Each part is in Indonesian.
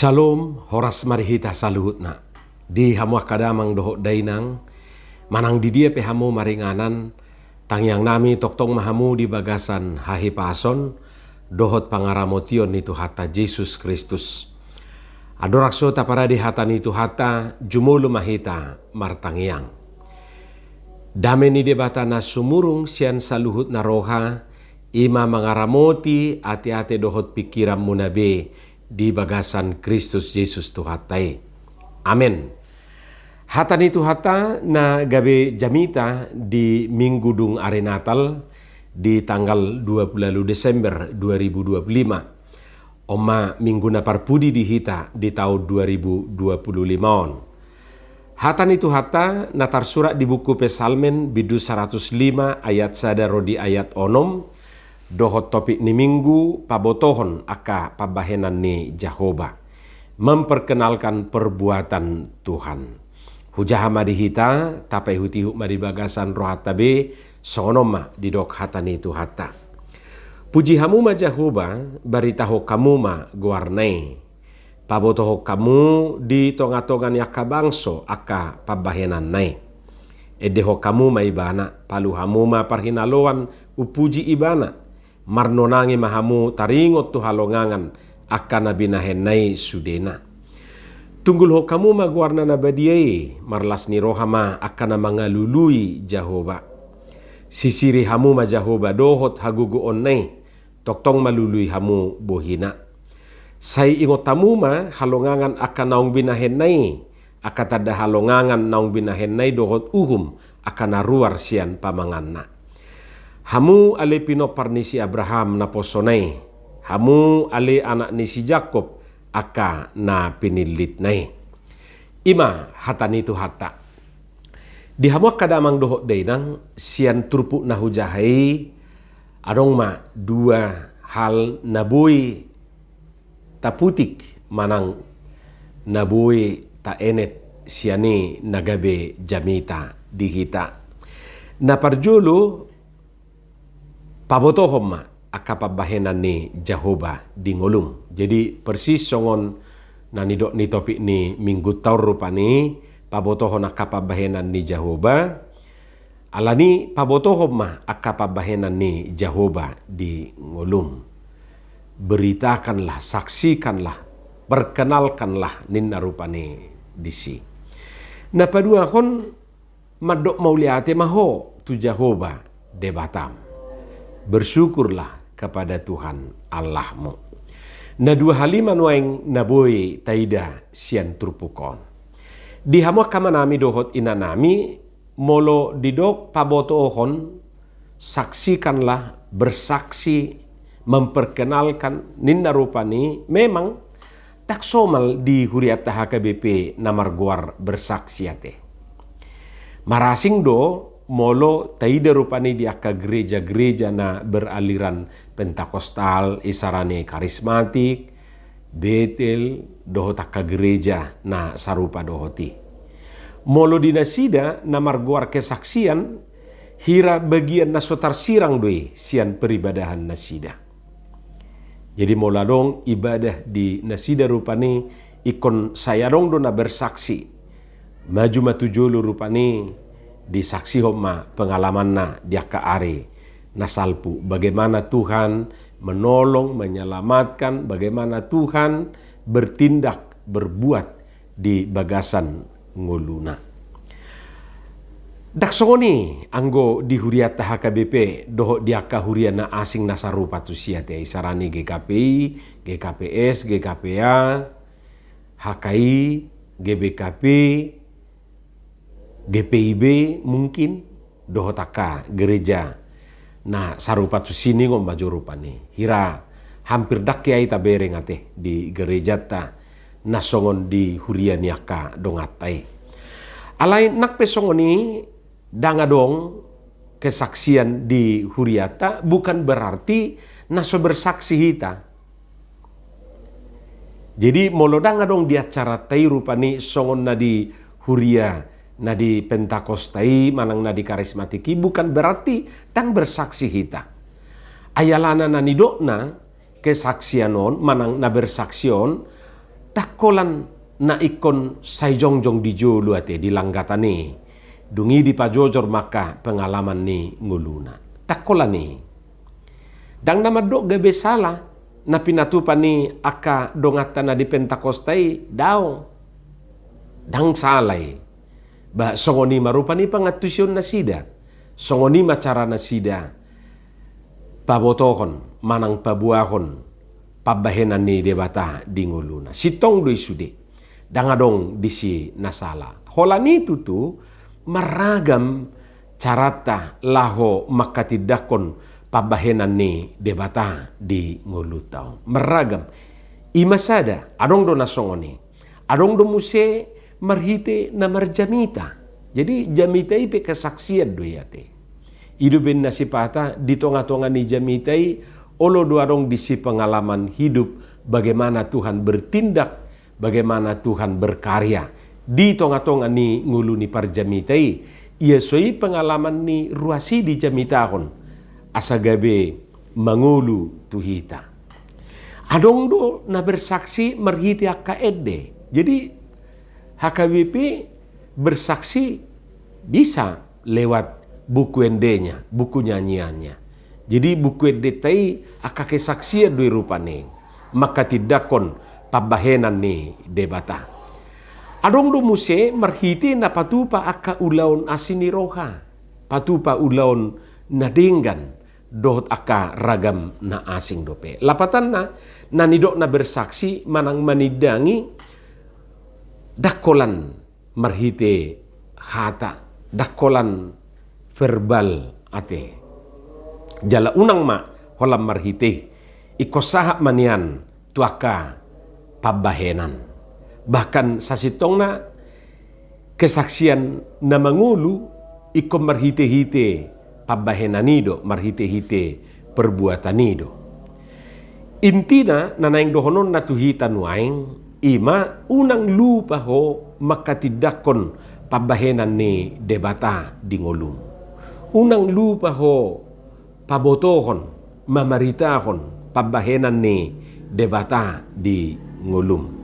Shalom, horas marihita saluhutna. Di hamuah kadamang dohok dainang, manang di dia pehamu maringanan, tangyang nami toktong mahamu di bagasan hahi pason, dohot pangaramotion itu hata Yesus Kristus. Adorakso para di hata itu hata, jumulu mahita martangiang. Dame ni debata na sumurung sian saluhut na roha, ima mangaramoti ati-ati dohot pikiran munabe, di bagasan Kristus Yesus Tuhatai. Amin. Hata ni Tuhata na gabe jamita di Minggu Dung Are Natal di tanggal 20 Desember 2025. Oma minggu na parpudi di hita di tahun 2025. Hata ni Tuhata na tarsurat di buku Pesalmen bidu 105 ayat sadaro di ayat onom. Dohot topik ni minggu pabotohon aka pabahenan ni Jehovah. Memperkenalkan perbuatan Tuhan. Hujah madi hita tapai hutihu madi bagasan rohatabe sonoma di dok hata ni Tuhata. Puji hamu ma Jehovah baritaho kamu ma guarnai. Pabotoho kamu di tonga-tongan yaka bangso aka pabahenan nai. Edeho kamu ma ibana palu hamu ma parhinaloan upuji ibana. Marnonangi mahamu taringot tu halongangan akan nabinahenai sudena. Tunggul ho kamu maguarna nabadiai marlas ni rohama akan mangalului Jehovah. Sisiri hamu ma Jehovah dohot hagugu onnai toktong malului hamu bohina. Sai ingot tamu ma halongangan akan naung binahenai akan tada halongangan naung binahenai dohot uhum akan naruar sian pamanganna. Hamu ale pino parnisi Abraham na posonai. Hamu ale anak nisi Jakob aka na pinilit nai. Ima hata ni Tuhata. Di hamu kadamang dohok dainang sian turpu na hujahai adong ma dua hal nabui taputik manang nabui ta enet siani nagabe jamita di hita. Na parjulu pabotohom ma akapabahenan ni Jehovah di ngolum. Jadi persis songon na nidok ni topik ni minggu taur rupani pabotohon akapabahenan ni Jehovah. Alani pabotohom ma akapabahenan ni Jehovah di ngolum. Beritakanlah, saksikanlah, perkenalkanlah ninna rupani disi. Na padua kon madok mauliate maho tu Jehovah de batam. Bersyukurlah kepada Tuhan Allahmu. Na dua haliman waing naboy taida sian turpukon. Di hamwa kamanami dohot inanami molo didok pabotohon saksikanlah, bersaksi, memperkenalkan ninna rupani memang tak somal di huriat HKBP namarguar bersaksiate. Marasing do molo taida rupani di aka gereja-gereja na beraliran Pentakostal, isarane karismatik, Betel, dohot aka gereja na sarupa dohoti. Molo di nasida na marguar kesaksian, hira bagian na sotar sirang doi sian peribadahan nasida. Jadi mola dong ibadah di nasida rupani ikon saya dong do na bersaksi. Maju matujulu rupani disaksi homa pengalaman na diaka are nasalpu bagaimana Tuhan menolong, menyelamatkan, bagaimana Tuhan bertindak, berbuat di bagasan ngoluna. Daksoni anggo di huriat HKBP doho diaka huriana asing nasarupa tu siate isarani GKPI, GKPS, GKPA, HKI, GBKP, GPIB mungkin dohotaka gereja na sarupa tu sini ngom baju rupani hira hampir dakyai tabereng ate di gereja ta nasongon di hurian yaka dongatai alai nak pesongoni dangadong kesaksian di huriata bukan berarti naso bersaksi hita. Jadi molo dangadong di acara tai rupani songon na di huria na di Pentakostai manang na di karismatiki bukan berarti tang bersaksi hita. Ayalana na nidokna kesaksianon manang na bersaksion Dakolan na ikon sayjongjong di jolu ate di langgatani. Dungi di pajojor maka pengalaman ni nguluna. Dakolan ni. Dang namadok gabe salah na pinatupan ni aka dongatan na di Pentakostai daw. Dang salay. Ba songoni marupa ni pangatusyon na sida. Songoni macara na sida. Pabotohon manang pabuahon pabahenan ni debata di nguluna. Sitong doi sude. Dangadong disi nasala. Holani tutu maragam carata laho makatidakon pabahenan ni debata di ngulutao. Meragam. Imasada, adong do nasongoni. Adong do muse marhite na marjamita. Jadi jamita ipe kesaksian do yate. Hidupin nasipata di tonga-tonga ni jamitai olo do adong disi pengalaman hidup bagaimana Tuhan bertindak, bagaimana Tuhan berkarya. Di tonga-tonga ni nguluni parjamitai, ia soi pengalaman ni ruasi di jamitahon. Asagabe mangulu tuhita. Adong do na bersaksi merhiti akka edde. Jadi HKBP bersaksi bisa lewat buku endenya, buku nyanyiannya. Jadi buku ende tai akka kesaksian dui rupane. Maka tidakon pabahenan ni debata. Adong do muse merhiti na patupa akka ulaon asini roha. Patupa ulaon na denggan. Dohot aka ragam na asing dope. Lapatan na nanidok na bersaksi manang manidangi dakolan marhite hata. Dakolan verbal ate. Jala unang ma holam marhite. Ikosaha manian tuaka pabahenan. Bahkan sasitong na kesaksian na mangulu iko marhite-hite pabahenanido, marhite-hite perbuatanido. Intina nanaing dohonon na tuhitan waing ima unang lupa ho makatidakon pabahenan ni debata di ngolum. Unang lupa ho pabotohon, mamaritahon pabahenan ni debata di ngolum.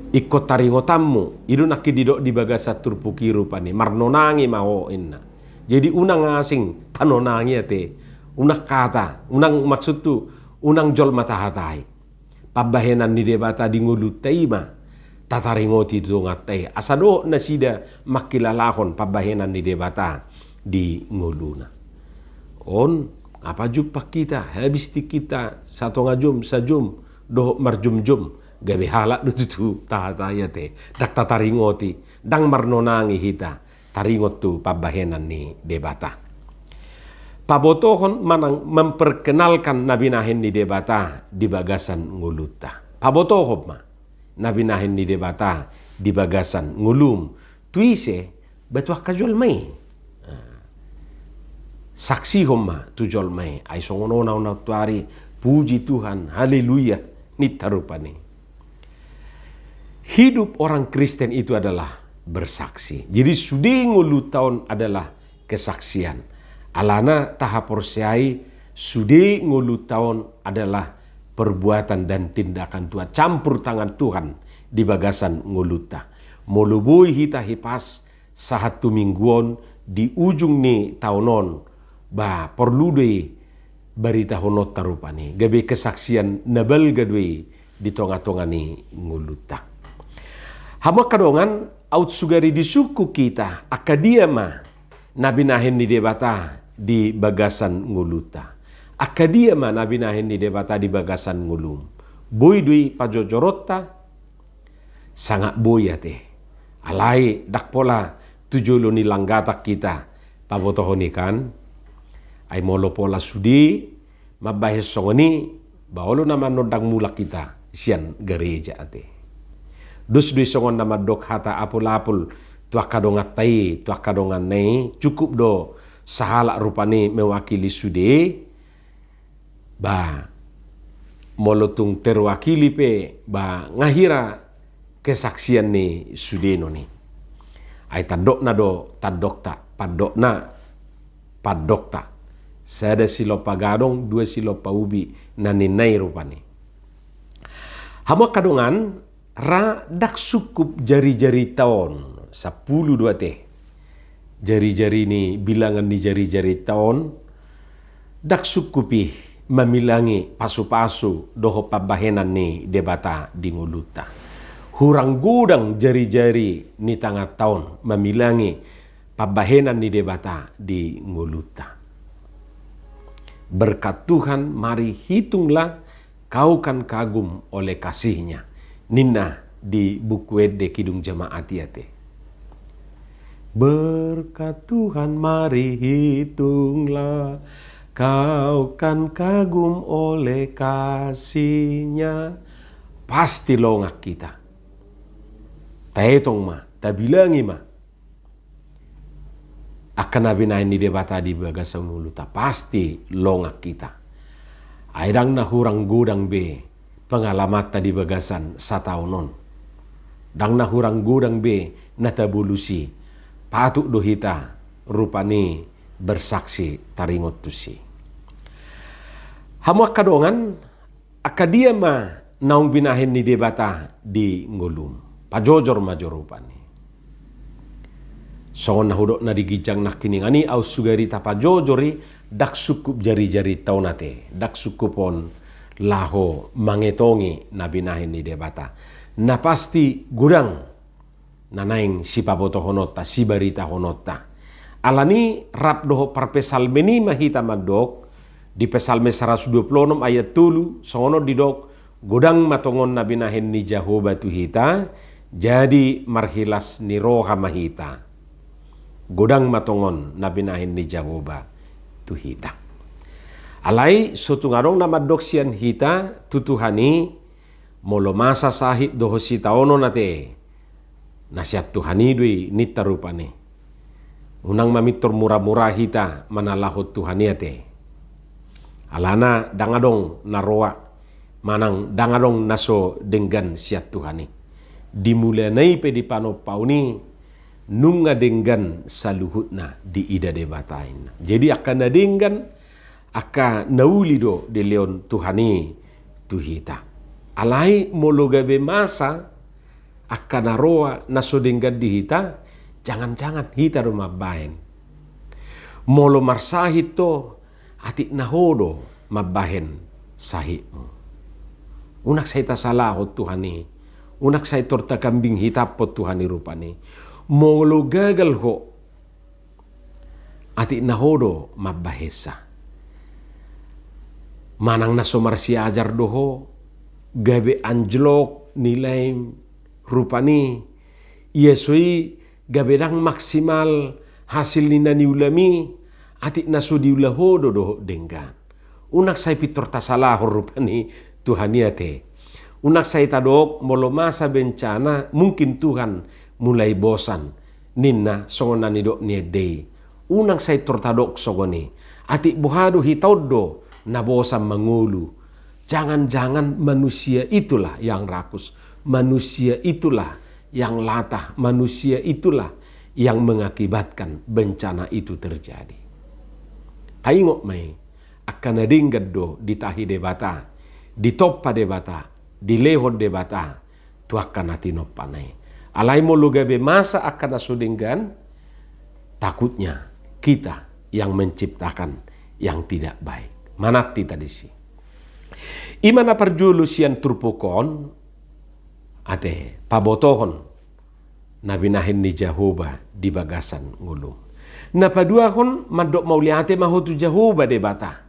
Ikot taringotammu idu nakididok di bagasa turpukiru pani marnonangi maho inna. Jadi unang asing tanonangi ate unak kata unang maksud tu unang jol matahatai pabahenan ni debata di ngulut taima tataringoti tu ngatai asado nasida makilalahon pabahenan ni debata di nguluna. On apa jumpa kita habis ti kita satu ngajum sajum do marjum-jum gabe halak dututu tahataya te dak tataringoti dang marnonangi hita taringot tu pabahenan ni debata. Pabotohon manang memperkenalkan nabinahin ni debata di bagasan nguluta. Pabotohon ma nabinahin ni debata di bagasan ngulum tuise batuah kajol mai. Saksi homa tujol mai ay songono na tuari puji Tuhan haleluya nitarupani. Hidup orang Kristen itu adalah bersaksi. Jadi sudi ngulu tahun adalah kesaksian. Alana tahapor seai sudi ngulu tahun adalah perbuatan dan tindakan Tuhan. Campur tangan Tuhan di bagasan nguluta. Molubui hita hipas satu mingguan di ujung ni tahunon. Ba perlu deh berita honot tarupani. Gabe kesaksian nabal gadwe di tonga-tonga ni nguluta. Hama kadongan out sugari di suku kita akadiama nabinahin ni debata di bagasan nguluta. Akadiama nabinahin ni debata di bagasan ngulum. Boy dui pajojorota sangat boy ate. Alai dak pola tujulo ni langgatak kita pabotohoni kan. Ay molo pola sudi mabahis songoni baolo naman nodang mulak kita sian gereja ate. Dus dui songon nama dok hata apul-apul tuak kadongat tai tuak kadongan nei cukup do sahala rupani mewakili sude ba molotung terwakili pe ba ngahira kesaksian ni sude no ni ai tadok na do tadokta padok na padokta sada silo pagadong dua silo paubi na ninai rupani. Hamo kadongan dak sukup jari-jari tahun 10 teh. Jari-jari ni bilangan ni jari-jari tahun dak sukupi memilangi pasu-pasu doho pabahenan ni debata di nguluta. Hurang gudang jari-jari ni tengah tahun memilangi pabahenan ni debata di nguluta. Berkat Tuhan, mari hitunglah kau kan kagum oleh kasihnya. Nina di buku Ede Kidung Jemaat Yate. Berkat Tuhan, mari hitunglah kau kan kagum oleh kasihnya. Pasti longak kita. Taetong ma, tabilangi ma. Akan nabinain di debata di bagasan uluta. Pasti longak kita. Airang na hurang gudang be. Pengalamat tadi bagasan sataunon. Dang na hurang gudang be. Natabulusi. Patuk dohita. Rupani bersaksi taringot tusi. Hamu kadongan. Akadia ma naung binahin ni debata di ngulum. Pajojor major rupani. Songon nahudok na digijang nak kiningani au sugari tapa jojori dak sukup jari-jari tau nate. Dak sukupon laho mangetongi na binahin ni debata. Na pasti gudang nanaing si paboto honota, si barita honota. Alani rap doho parpesalmeni mahita madok di pesalme 126 ayat 3 songono didok gudang matongon na binahin ni Jehovah tuhita jadi marhilas ni roha mahita. Godang matongon na binahin ni Jehovah tuhita. Alai sutu ngarong na madoksian hita tutuhani molo masa sahit doho si taono nate. Nasihat Tuhani dui nita rupane. Unang mamitor murah-murah hita manalahot Tuhani ate. Alana dangadong naroa manang dangadong naso denggan siat Tuhani. Dimulanai pe di pauni nunga denggan saluhutna di ida debatain. Jadi akan nadenggan aka naulido de leon Tuhani tuhita. Alai mologabe masa akan naroa naso denggan dihita jangan-jangan hita rumah bahen. Molo marsahit to atik nahodo mabahen sahitmu. Unak saya tasalahot Tuhani. Unak saya torta kambing hitapot Tuhani rupani. Molo gagal ho ati nahodo mabahesa. Manang naso marsi ajar doho gabe anjlok nilai rupani yesui gabe dang maksimal hasil nina niulami ati naso diulahodo doho denggan. Unak saya pitor tasalahor rupani Tuhaniate. Unak saya tadok molo masa bencana mungkin Tuhan mulai bosan ninna songonan nidok niedei. Unang say tortadok sogoni. Ati buhado hitaudo na bosan mangulu. Jangan-jangan manusia itulah yang rakus. Manusia itulah yang latah. Manusia itulah yang mengakibatkan bencana itu terjadi. Taingok mai akan nadinggad do ditahi debata. Ditoppa debata. Dilehod debata. Tuakan hati nopanay. Alai molo gabe masa akan nasudinggan, takutnya kita yang menciptakan yang tidak baik. Manati tadi si. Imana perjulusian turpukon, ate pabotohon, nabinahin ni Jehovah di bagasan ngulum. Napaduahon madok mauliate mahutu Jehovah debata.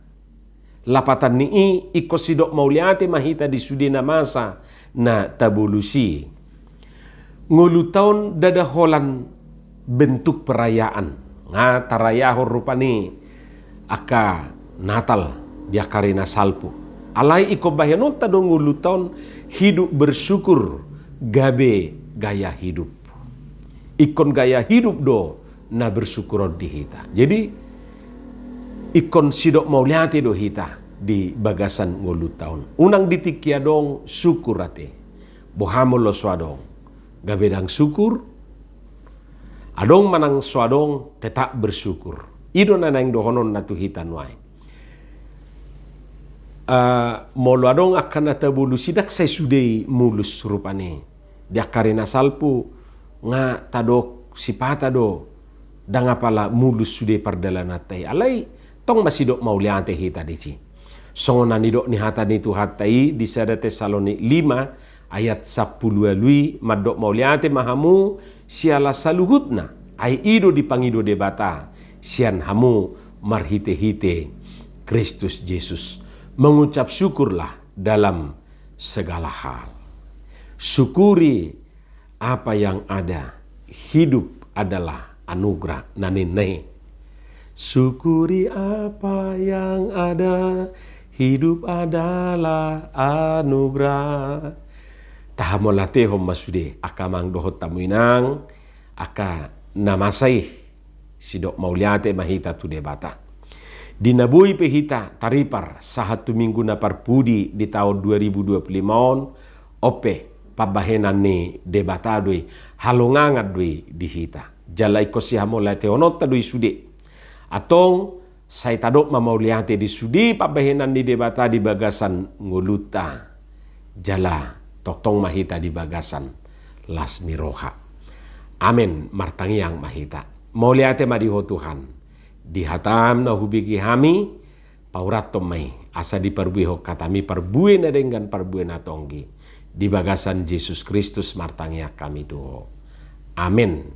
Lapatan ni ikosidok mauliate mahita di sudina masa na tabulusi. Ngulu tahun dadaholan bentuk perayaan. Nga tarayahor rupani aka Natal biakarina salpu. Alai iko bahanon tado ngulu tahun hidup bersyukur gabe gaya hidup. Ikon gaya hidup do na bersyukur di hita. Jadi ikon sidok mauliate do hita di bagasan ngulu tahun. Unang ditikia dong syukur ate. Bohamol lo swadong. Gabedang syukur, adong manang swadong tetap bersyukur. Ido na nang dohonon na tuhitan wai. Molo adong akan natabulu sidak saya sudai mulus rupane. dia karena salpu nga tadok sipata do danga pala mulus sude pardalanatai alai tong masih dok mauliante hita dici songona ni dok ni hata ni tu hatai di sada Tesalonik 5 ayat 10 lui madok mauliante mahamu siala saluhutna ai ido dipangido debata sian hamu marhite-hite Kristus Yesus. Mengucap syukurlah dalam segala hal. Syukuri apa yang ada. Hidup adalah anugerah. Nanine. Syukuri apa yang ada. Hidup adalah anugerah. Tahamolate hom masude. Aka mang dohot tamuinang. Aka namasay. Sidok mauliate mahita tu debata. Dinabui pehita taripar sahatu minggu na parpudi di tahun 2025 ope pabahenan ni debatadui halongangat dui dihita jalai ko siya mo late onot tadui sudi atong say tadok mamauliate di sudi pabahenan ni debata di bagasan nguluta jala toktong mahita di bagasan las ni roha amen martangiang mahita mauliate madiho Tuhan dihatam na hubigi hami paurat tomai asa diperbuiho katami perbui na dengan perbui na tonggi di bagasan Yesus Kristus martangnya kami doho. Amin.